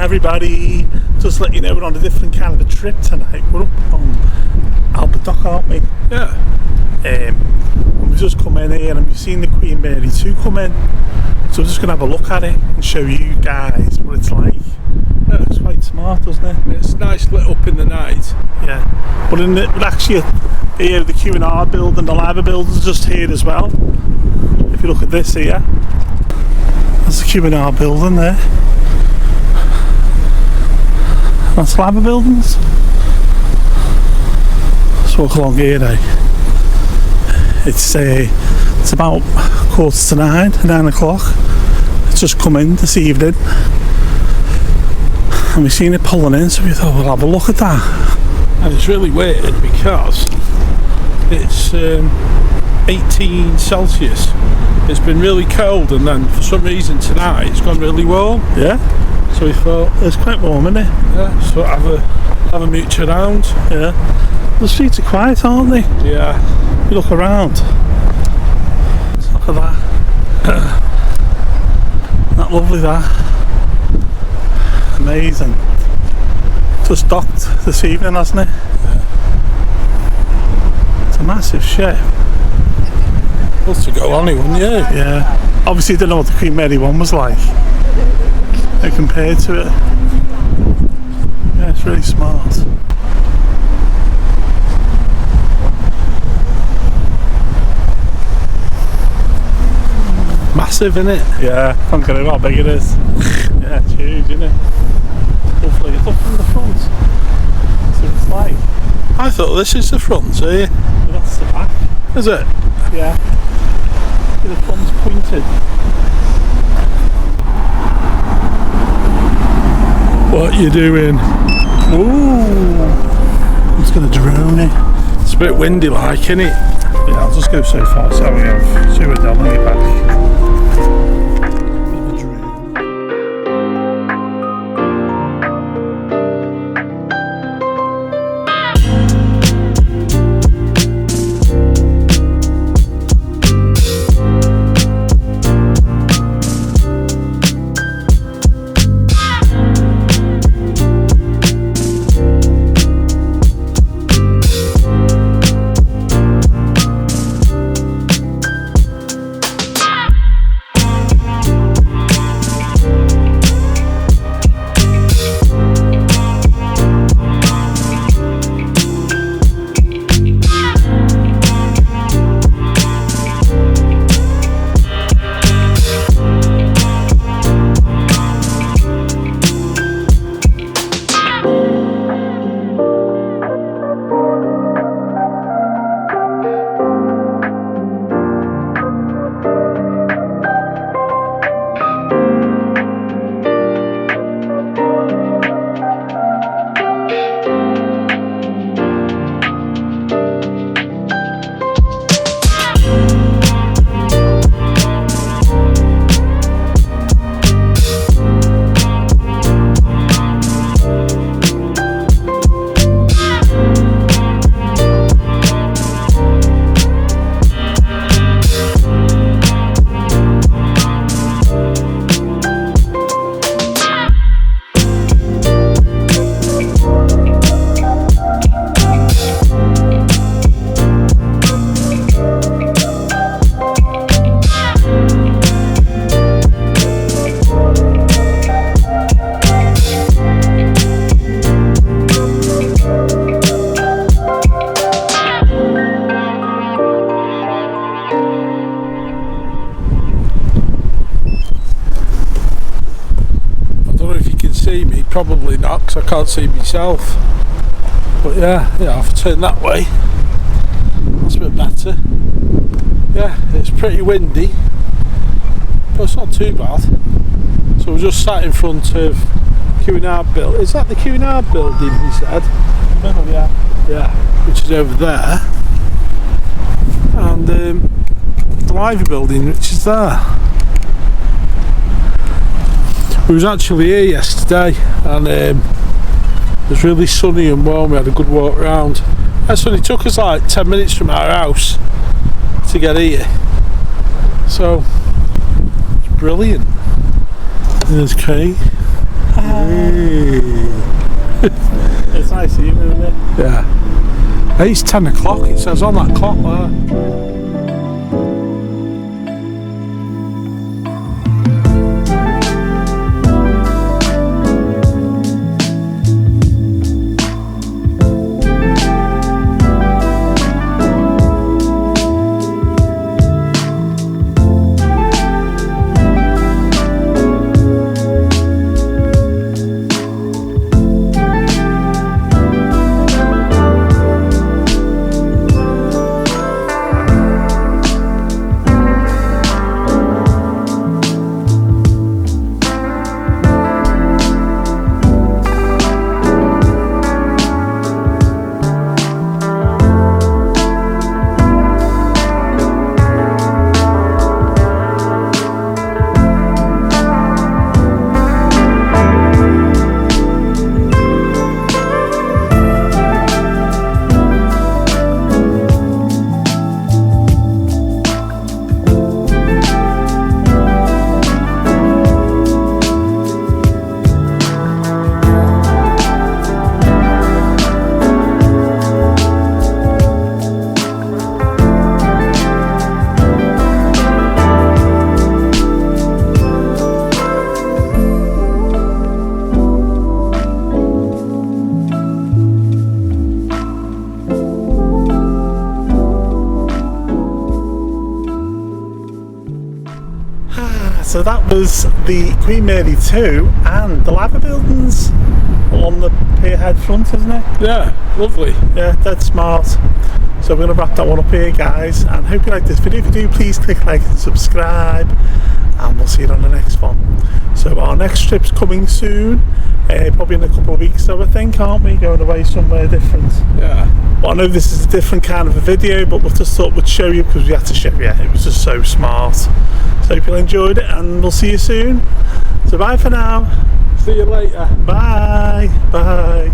Hi everybody, just let you know we're on a different kind of a trip tonight. We're up on Albert Dock, aren't we? Yeah. And we've just come in here and we've seen the Queen Mary 2 come in. So we're just going to have a look at it and show you guys what it's like. Yeah, it's quite smart, doesn't it? It's nice lit up in the night. Yeah. But we're actually here, the Q&R building, the Liver building's just here as well. If you look at this here, there's the Q&R building there. That's Liver buildings. Let's walk along here, eh? It's about 8:45, 9 o'clock. It's just come in this evening. And we've seen it pulling in, so we thought we'll have a look at that. And it's really weird because it's 18 Celsius. It's been really cold, and then for some reason tonight it's gone really warm. Yeah. So we thought It's quite warm, isn't it? yeah, so have a mooch around. Yeah. The streets are quiet, aren't they? Yeah. You look around. Look at that. That lovely, that. Amazing. Just docked this evening, hasn't it? Yeah. It's a massive ship. Love to go on it, wouldn't you? Yeah. Obviously you don't know what the Queen Mary 1 was like. Compared to it. Yeah, it's really smart. Massive, isn't it? Yeah, can't get over how big it is. Yeah, it's huge, isn't it? Lovely. It's up from the front. So it's like, I thought this is the front, see? that's the back. Is it? Yeah. The front's pointed. What you doing? Ooh. I'm just going to drone it. It's a bit windy like, isn't it? Yeah, I'll just go so far so we have 2 of them on your back. See me? Probably not, because I can't see myself. But yeah, I've turned that way. That's a bit better. Yeah, it's pretty windy, but it's not too bad. So we're just sat in front of Q&R building. Is that the Q&R building, he said? Middle, yeah. Yeah, which is over there. And the Liver building, which is there. We was actually here yesterday, and it was really sunny and warm. We had a good walk around. It only took us like 10 minutes from our house to get here, so it's brilliant. And there's Kate. Hi. It's nice evening, isn't it? Yeah. Hey, it's 10 o'clock, it says on that clock there. So that was the Queen Mary 2 and the lava buildings along the pier head front, isn't it? Yeah, lovely. Yeah, dead smart. So we're going to wrap that one up here, guys, and hope you like this video. If you do, please click like and subscribe, and we'll see you on the next one. So our next trip's coming soon, probably in a couple of weeks, so I think, aren't we? Going away somewhere different. Yeah. Well, I know this is a different kind of a video, but we just thought we'd show you because we had to show you. It was just so smart. So hope you enjoyed it, and we'll see you soon. So bye for now. See you later. Bye. Bye.